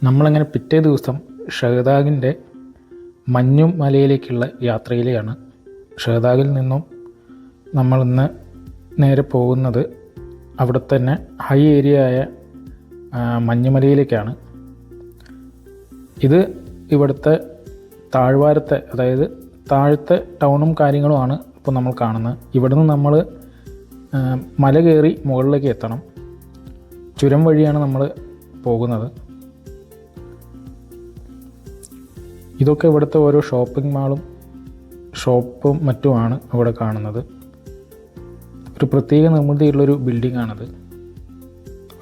നമ്മളങ്ങനെ പിറ്റേ ദിവസം ഷഹദാഗിൻ്റെ മഞ്ഞും മലയിലേക്കുള്ള യാത്രയിലെയാണ്. ഷഹദാഗിൽ നിന്നും നമ്മളിന്ന് നേരെ പോകുന്നത് അവിടെ തന്നെ ഹൈ ഏരിയ ആയ മഞ്ഞുമലയിലേക്കാണ്. ഇത് ഇവിടുത്തെ താഴ്വാരത്തെ, അതായത് താഴത്തെ ടൗണും കാര്യങ്ങളുമാണ് ഇപ്പോൾ നമ്മൾ കാണുന്നത്. ഇവിടുന്ന് നമ്മൾ മല കയറി മുകളിലേക്ക് എത്തണം. ചുരം വഴിയാണ് നമ്മൾ പോകുന്നത്. ഇതൊക്കെ ഇവിടുത്തെ ഓരോ ഷോപ്പിംഗ് മാളും ഷോപ്പും മറ്റുമാണ് ഇവിടെ കാണുന്നത്. ഒരു പ്രത്യേക നിർമ്മിതിയുള്ളൊരു ബിൽഡിങ്ങാണത്,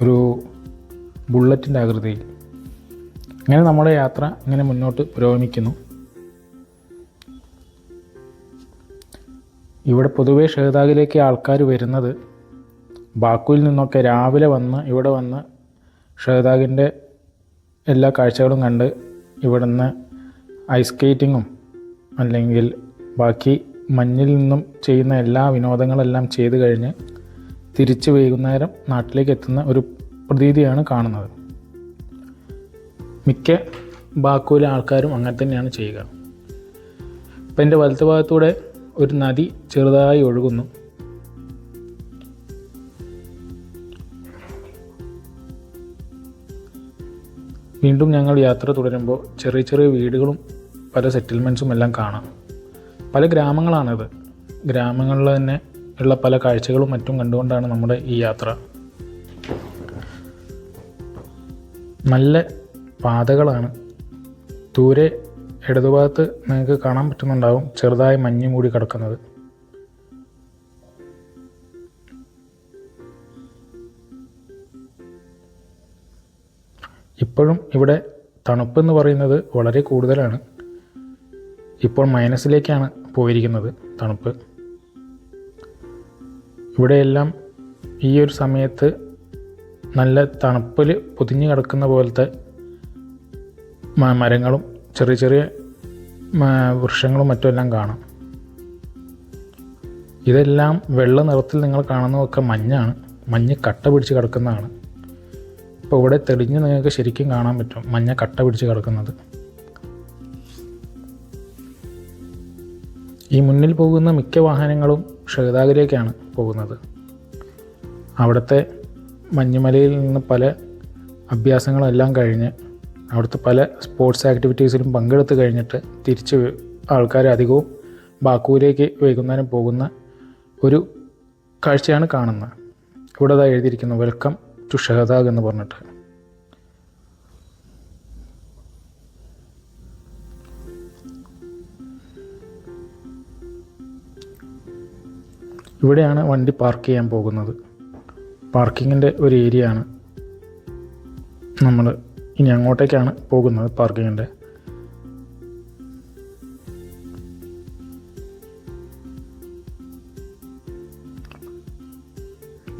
ഒരു ബുള്ളറ്റിൻ്റെ ആകൃതിയിൽ. അങ്ങനെ നമ്മുടെ യാത്ര ഇങ്ങനെ മുന്നോട്ട് പുരോഗമിക്കുന്നു. ഇവിടെ പൊതുവേ ഷഹദാഗിലേക്ക് ആൾക്കാർ വരുന്നത് ബാക്കുവിൽ നിന്നൊക്കെ രാവിലെ ഇവിടെ വന്ന് ഷഹദാഗിൻ്റെ എല്ലാ കാഴ്ചകളും കണ്ട് ഇവിടുന്ന് ഐസ് സ്കേറ്റിങ്ങും അല്ലെങ്കിൽ ബാക്കി മഞ്ഞിൽ നിന്നും ചെയ്യുന്ന എല്ലാ വിനോദങ്ങളെല്ലാം ചെയ്ത് കഴിഞ്ഞ് തിരിച്ച് വൈകുന്നേരം നാട്ടിലേക്ക് എത്തുന്ന ഒരു പ്രതീതിയാണ് കാണുന്നത്. മിക്ക ബാക്കുവിലെ ആൾക്കാരും അങ്ങനെ തന്നെയാണ് ചെയ്യുക. ഇപ്പം എൻ്റെ വലത്ത് ഭാഗത്തൂടെ ഒരു നദി ചെറുതായി ഒഴുകുന്നു. വീണ്ടും ഞങ്ങൾ യാത്ര തുടരുമ്പോൾ ചെറിയ ചെറിയ വീടുകളും പല സെറ്റിൽമെൻറ്റ്സും എല്ലാം കാണാം. പല ഗ്രാമങ്ങളാണിത്. ഗ്രാമങ്ങളിൽ തന്നെ ഉള്ള പല കാഴ്ചകളും മറ്റും കണ്ടുകൊണ്ടാണ് നമ്മുടെ ഈ യാത്ര. നല്ല പാതകളാണ്. ദൂരെ ഇടതുഭാഗത്ത് നിങ്ങൾക്ക് കാണാൻ പറ്റുന്നുണ്ടാവും ചെറുതായി മഞ്ഞ് മൂടി കിടക്കുന്നത്. ഇപ്പോഴും ഇവിടെ തണുപ്പെന്ന് പറയുന്നത് വളരെ കൂടുതലാണ്. ഇപ്പോൾ മൈനസിലേക്കാണ് പോയിരിക്കുന്നത് തണുപ്പ്. ഇവിടെയെല്ലാം ഈ ഒരു സമയത്ത് നല്ല തണുപ്പിൽ പൊതിഞ്ഞു കിടക്കുന്ന പോലത്തെ മരങ്ങളും ചെറിയ ചെറിയ വൃക്ഷങ്ങളും മറ്റുമെല്ലാം കാണാം. ഇതെല്ലാം വെള്ള നിറത്തിൽ നിങ്ങൾ കാണുന്നതൊക്കെ മഞ്ഞാണ്. മഞ്ഞ് കട്ട പിടിച്ച് കിടക്കുന്നതാണ്. ഇപ്പോൾ ഇവിടെ തെളിഞ്ഞ് നിങ്ങൾക്ക് ശരിക്കും കാണാൻ പറ്റും മഞ്ഞ കട്ട പിടിച്ച് കിടക്കുന്നത്. ഈ മുന്നിൽ പോകുന്ന മിക്ക വാഹനങ്ങളും ഷഹദാഗിലേക്കാണ് പോകുന്നത്. അവിടുത്തെ മഞ്ഞുമലയിൽ നിന്ന് പല അഭ്യാസങ്ങളെല്ലാം കഴിഞ്ഞ് അവിടുത്തെ പല സ്പോർട്സ് ആക്ടിവിറ്റീസിലും പങ്കെടുത്ത് കഴിഞ്ഞിട്ട് തിരിച്ച് ആൾക്കാർ അധികവും ബാക്കുവിലേക്ക് വൈകുന്നേരം പോകുന്ന ഒരു കാഴ്ചയാണ് കാണുന്നത്. ഇവിടെ അതാ എഴുതിയിരിക്കുന്നു, വെൽക്കം ടു ഷഹദാഗ് എന്ന് പറഞ്ഞിട്ട്. ഇവിടെയാണ് വണ്ടി പാർക്ക് ചെയ്യാൻ പോകുന്നത്. പാർക്കിങ്ങിൻ്റെ ഒരു ഏരിയ ആണ്. നമ്മൾ ഇനി അങ്ങോട്ടേക്കാണ് പോകുന്നത് പാർക്കിങ്ങിൻ്റെ.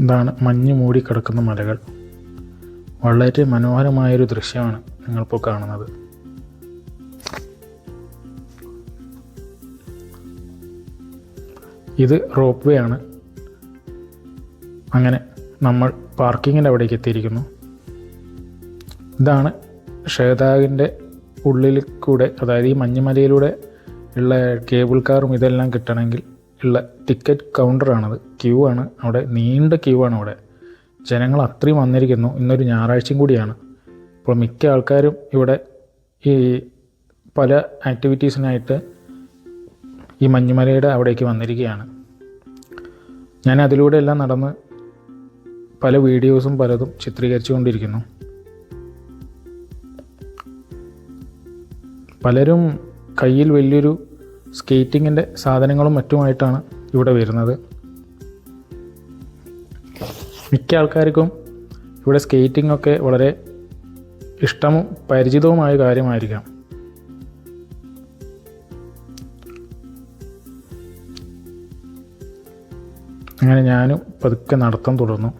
ഇതാണ് മഞ്ഞ് മൂടി കിടക്കുന്ന മലകൾ. വളരെ മനോഹരമായൊരു ദൃശ്യമാണ് നിങ്ങളിപ്പോൾ കാണുന്നത്. ഇത് റോപ്പ് വേ ആണ്. അങ്ങനെ നമ്മൾ പാർക്കിങ്ങിൻ്റെ അവിടേക്ക് എത്തിയിരിക്കുന്നു. ഇതാണ് ഷഹദാഗിൻ്റെ ഉള്ളിൽ കൂടെ, അതായത് ഈ മഞ്ഞുമലയിലൂടെ ഉള്ള കേബിൾ കാറും ഇതെല്ലാം കിട്ടണമെങ്കിൽ ഉള്ള ടിക്കറ്റ് കൗണ്ടറാണത്. ക്യൂ ആണ് അവിടെ, നീണ്ട ക്യൂ ആണ് അവിടെ. ജനങ്ങൾ അത്രയും വന്നിരിക്കുന്നു. ഇന്നൊരു ഞായറാഴ്ചയും കൂടിയാണ്. അപ്പോൾ മിക്ക ആൾക്കാരും ഇവിടെ ഈ പല ആക്ടിവിറ്റീസിനായിട്ട് ഈ മഞ്ഞുമലയുടെ അവിടേക്ക് വന്നിരിക്കുകയാണ്. ഞാൻ അതിലൂടെ എല്ലാം നടന്ന് പല വീഡിയോസും പലതും ചിത്രീകരിച്ചു കൊണ്ടിരിക്കുന്നു. പലരും കയ്യിൽ വലിയൊരു സ്കേറ്റിങ്ങിൻ്റെ സാധനങ്ങളും മറ്റുമായിട്ടാണ് ഇവിടെ വരുന്നത്. മിക്ക ആൾക്കാർക്കും ഇവിടെ സ്കേറ്റിങ്ങൊക്കെ വളരെ ഇഷ്ടവും പരിചിതവുമായ കാര്യമായിരിക്കാം. അങ്ങനെ ഞാനും പതുക്കെ നടത്തം തുടർന്നു.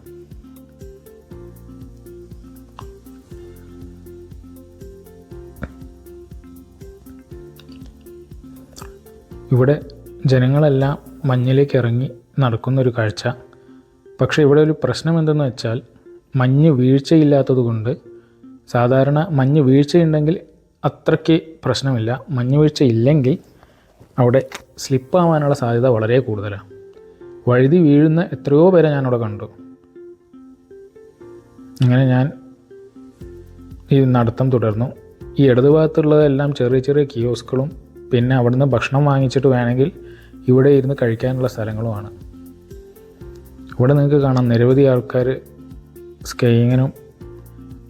ഇവിടെ ജനങ്ങളെല്ലാം മഞ്ഞിലേക്ക് ഇറങ്ങി നടക്കുന്നൊരു കാഴ്ച. പക്ഷേ ഇവിടെ ഒരു പ്രശ്നം എന്തെന്ന് വെച്ചാൽ മഞ്ഞ് വീഴ്ചയില്ലാത്തത് കൊണ്ട് സാധാരണ മഞ്ഞ് വീഴ്ചയുണ്ടെങ്കിൽ അത്രയ്ക്ക് പ്രശ്നമില്ല. മഞ്ഞ് വീഴ്ച ഇല്ലെങ്കിൽ അവിടെ സ്ലിപ്പാവാനുള്ള സാധ്യത വളരെ കൂടുതലാണ്. വഴുതി വീഴുന്ന എത്രയോ പേരെ ഞാനവിടെ കണ്ടു. അങ്ങനെ ഞാൻ ഈ നടത്തം തുടർന്നു. ഈ ഇടതുഭാഗത്തുള്ളതെല്ലാം ചെറിയ ചെറിയ കിയോസ്കുകളും പിന്നെ അവിടുന്ന് ഭക്ഷണം വാങ്ങിച്ചിട്ട് വേണമെങ്കിൽ ഇവിടെ ഇരുന്ന് കഴിക്കാനുള്ള സ്ഥലങ്ങളുമാണ്. ഇവിടെ നിങ്ങൾക്ക് കാണാം നിരവധി ആൾക്കാർ സ്കീയിങ്ങിനും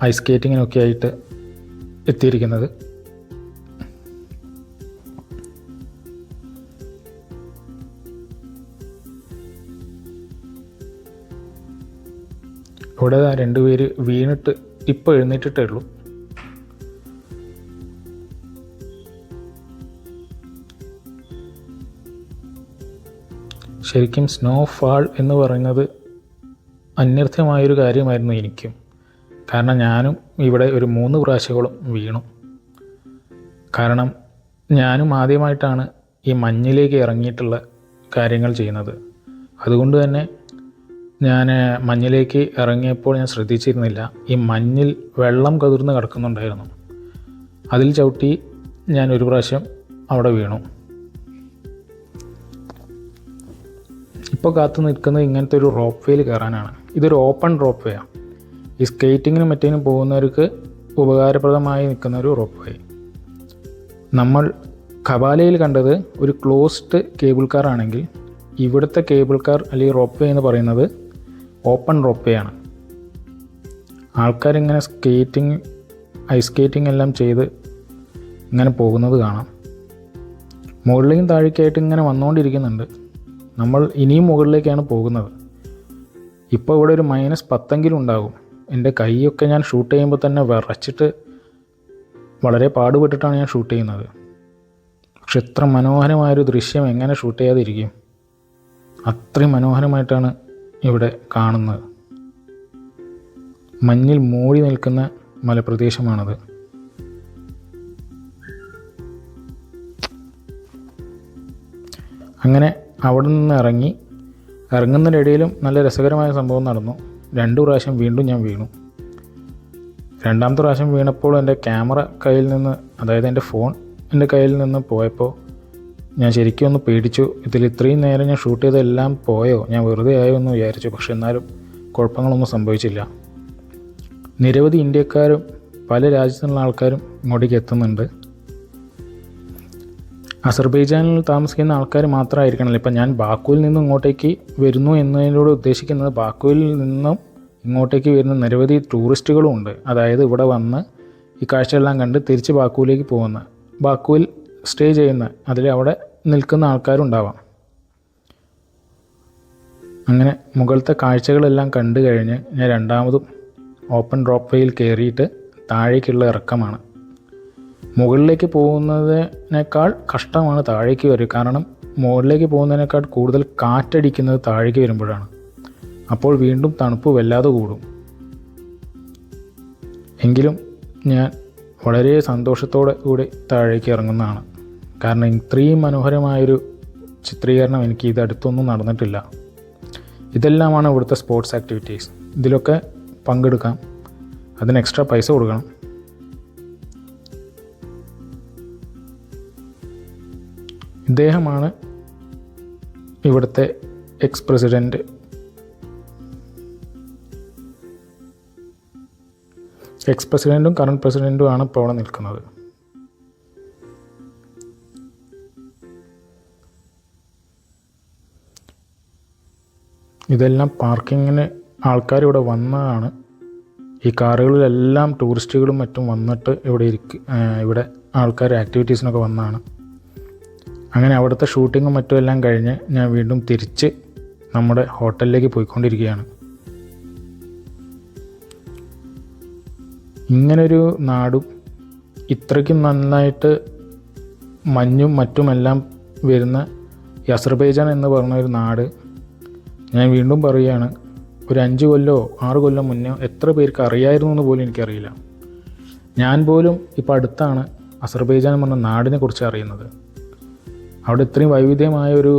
ഐസ് സ്കേറ്റിങ്ങിനും ഒക്കെ ആയിട്ട് എത്തിയിരിക്കുന്നത്. ഇവിടെ 2 പേര് വീണിട്ട് ഇപ്പോൾ എഴുന്നേറ്റിട്ടേ ഉള്ളൂ. ശരിക്കും സ്നോഫാൾ എന്ന് പറയുന്നത് അന്യർത്ഥമായൊരു കാര്യമായിരുന്നു എനിക്കും. കാരണം ഞാനും ഇവിടെ ഒരു 3 പ്രാവശ്യങ്ങളും വീണു. കാരണം ഞാനും ആദ്യമായിട്ടാണ് ഈ മഞ്ഞിലേക്ക് ഇറങ്ങിയിട്ടുള്ള കാര്യങ്ങൾ ചെയ്യുന്നത്. അതുകൊണ്ട് തന്നെ ഞാൻ മഞ്ഞിലേക്ക് ഇറങ്ങിയപ്പോൾ ഞാൻ ശ്രദ്ധിച്ചിരുന്നില്ല, ഈ മഞ്ഞിൽ വെള്ളം കതിർന്ന് കിടക്കുന്നുണ്ടായിരുന്നു. അതിൽ ചവിട്ടി ഞാൻ ഒരു പ്രാവശ്യം അവിടെ വീണു. ഇപ്പോൾ കാത്തു നിൽക്കുന്നത് ഇങ്ങനത്തെ ഒരു റോപ്പ് വേയിൽ കയറാനാണ്. ഇതൊരു ഓപ്പൺ റോപ്പ് വേയാണ്. ഈ സ്കേറ്റിങ്ങിനും മറ്റേനും പോകുന്നവർക്ക് ഉപകാരപ്രദമായി നിൽക്കുന്ന ഒരു റോപ്പ് വേ. നമ്മൾ ഖബാലയിൽ കണ്ടത് ഒരു ക്ലോസ്ഡ് കേബിൾ കാർ ആണെങ്കിൽ ഇവിടുത്തെ കേബിൾ കാർ അല്ലെങ്കിൽ റോപ്പ് വേ എന്ന് പറയുന്നത് ഓപ്പൺ റോപ്പ് വേ ആണ്. ആൾക്കാരിങ്ങനെ സ്കേറ്റിംഗ് ഐസ് സ്കേറ്റിംഗ് എല്ലാം ചെയ്ത് ഇങ്ങനെ പോകുന്നത് കാണാം. മുകളിലേക്കും താഴേക്കായിട്ട് ഇങ്ങനെ വന്നുകൊണ്ടിരിക്കുന്നുണ്ട്. നമ്മൾ ഇനിയും മുകളിലേക്കാണ് പോകുന്നത്. ഇപ്പോൾ ഇവിടെ ഒരു -10 ഉണ്ടാകും. എൻ്റെ കൈയൊക്കെ ഞാൻ ഷൂട്ട് ചെയ്യുമ്പോൾ തന്നെ വിറച്ചിട്ട് വളരെ പാടുപെട്ടിട്ടാണ് ഞാൻ ഷൂട്ട് ചെയ്യുന്നത്. പക്ഷെ ഇത്ര മനോഹരമായൊരു ദൃശ്യം എങ്ങനെ ഷൂട്ട് ചെയ്യാതിരിക്കും? അത്രയും മനോഹരമായിട്ടാണ് ഇവിടെ കാണുന്നത്. മഞ്ഞിൽ മൂടി നിൽക്കുന്ന മലപ്രദേശമാണത്. അങ്ങനെ അവിടെ നിന്ന് ഇറങ്ങുന്നതിനിടയിലും നല്ല രസകരമായ സംഭവം നടന്നു. 2 പ്രാവശ്യം വീണ്ടും ഞാൻ വീണു. 2ാമത്തെ പ്രാവശ്യം വീണപ്പോൾ എൻ്റെ ക്യാമറ കയ്യിൽ നിന്ന്, അതായത് എൻ്റെ ഫോൺ എൻ്റെ കയ്യിൽ നിന്ന് പോയപ്പോൾ ഞാൻ ശരിക്കും ഒന്ന് പേടിച്ചു. ഇതിൽ ഇത്രയും നേരം ഞാൻ ഷൂട്ട് ചെയ്തെല്ലാം പോയോ, ഞാൻ വെറുതെ ആയോ എന്ന് വിചാരിച്ചു. പക്ഷെ എന്നാലും കുഴപ്പങ്ങളൊന്നും സംഭവിച്ചില്ല. നിരവധി ഇന്ത്യക്കാരും പല രാജ്യത്തുള്ള ആൾക്കാരും ഇങ്ങോട്ടേക്ക് എത്തുന്നുണ്ട്. അസർബൈജാനിൽ താമസിക്കുന്ന ആൾക്കാർ മാത്രമായിരിക്കണമല്ലോ. ഇപ്പം ഞാൻ ബാക്കുവിൽ നിന്നും ഇങ്ങോട്ടേക്ക് വരുന്നു എന്നതിലൂടെ ഉദ്ദേശിക്കുന്നത് ബാക്കുവിൽ നിന്നും ഇങ്ങോട്ടേക്ക് വരുന്ന നിരവധി ടൂറിസ്റ്റുകളും ഉണ്ട്. അതായത് ഇവിടെ വന്ന് ഈ കാഴ്ചകളെല്ലാം കണ്ട് തിരിച്ച് ബാക്കുവിലേക്ക് പോകുന്ന, ബാക്കുവിൽ സ്റ്റേ ചെയ്യുന്ന, അവിടെ നിൽക്കുന്ന ആൾക്കാരുണ്ടാവാം. അങ്ങനെ മുകളിലത്തെ കാഴ്ചകളെല്ലാം കണ്ടു കഴിഞ്ഞ് ഞാൻ 2ാമതും ഓപ്പൺ ഡ്രോപ്പ് വേയിൽ കയറിയിട്ട് താഴേക്കുള്ള ഇറക്കമാണ്. മുകളിലേക്ക് പോകുന്നതിനേക്കാൾ കഷ്ടമാണ് താഴേക്ക് വരിക. കാരണം മുകളിലേക്ക് പോകുന്നതിനേക്കാൾ കൂടുതൽ കാറ്റടിക്കുന്നത് താഴേക്ക് വരുമ്പോഴാണ്. അപ്പോൾ വീണ്ടും തണുപ്പ് വല്ലാതെ കൂടും. എങ്കിലും ഞാൻ വളരെ സന്തോഷത്തോടെ കൂടി താഴേക്ക് ഇറങ്ങുന്നതാണ്. കാരണം ഇത്രയും മനോഹരമായൊരു ചിത്രീകരണം എനിക്ക് ഇത് അടുത്തൊന്നും നടന്നിട്ടില്ല. ഇതെല്ലാമാണ് ഇവിടുത്തെ സ്പോർട്സ് ആക്ടിവിറ്റീസ്. ഇതിലൊക്കെ പങ്കെടുക്കാം. അതിന് എക്സ്ട്രാ പൈസ കൊടുക്കണം. ഇദ്ദേഹമാണ് ഇവിടുത്തെ എക്സ് പ്രസിഡൻറ്റ്. എക്സ് പ്രസിഡൻറ്റും കറണ്ട് പ്രസിഡൻറ്റുമാണ് ഇപ്പോൾ അവിടെ നിൽക്കുന്നത്. ഇതെല്ലാം പാർക്കിങ്ങിന് ആൾക്കാരിവിടെ വന്നതാണ്. ഈ കാറുകളിലെല്ലാം ടൂറിസ്റ്റുകളും മറ്റും വന്നിട്ട് ഇവിടെ ആൾക്കാർ ആക്ടിവിറ്റീസിനൊക്കെ വന്നതാണ്. അങ്ങനെ അവിടുത്തെ ഷൂട്ടിങ്ങും മറ്റും എല്ലാം കഴിഞ്ഞ് ഞാൻ വീണ്ടും തിരിച്ച് നമ്മുടെ ഹോട്ടലിലേക്ക് പോയിക്കൊണ്ടിരിക്കുകയാണ്. ഇങ്ങനൊരു നാടും ഇത്രയ്ക്കും നന്നായിട്ട് മഞ്ഞും മറ്റുമെല്ലാം വരുന്ന ഈ അസർബൈജാൻ എന്ന് പറഞ്ഞ ഒരു നാട് ഞാൻ വീണ്ടും പറയുകയാണ്, ഒരു 5 കൊല്ലോ 6 കൊല്ലം മുന്നേ എത്ര പേർക്ക് അറിയായിരുന്നു എന്ന് പോലും എനിക്കറിയില്ല. ഞാൻ പോലും ഇപ്പോൾ അടുത്താണ് അസർബൈജാൻ എന്ന് പറഞ്ഞ നാടിനെ കുറിച്ച് അറിയുന്നത്. അവിടെ ഇത്രയും വൈവിധ്യമായ ഒരു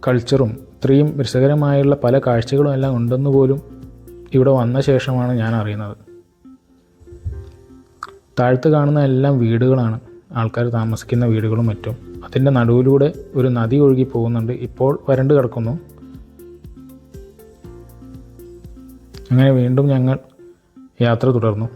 കൾച്ചറും ഇത്രയും രസകരമായുള്ള പല കാഴ്ചകളും എല്ലാം ഉണ്ടെന്ന് പോലും ഇവിടെ വന്ന ശേഷമാണ് ഞാൻ അറിയുന്നത്. താഴത്ത് കാണുന്ന എല്ലാം വീടുകളാണ്, ആൾക്കാർ താമസിക്കുന്ന വീടുകളും മറ്റും. അതിൻ്റെ നടുവിലൂടെ ഒരു നദി ഒഴുകി പോകുന്നുണ്ട്. ഇപ്പോൾ വരണ്ട് കിടക്കുന്നു. അങ്ങനെ വീണ്ടും ഞങ്ങൾ യാത്ര തുടർന്നു.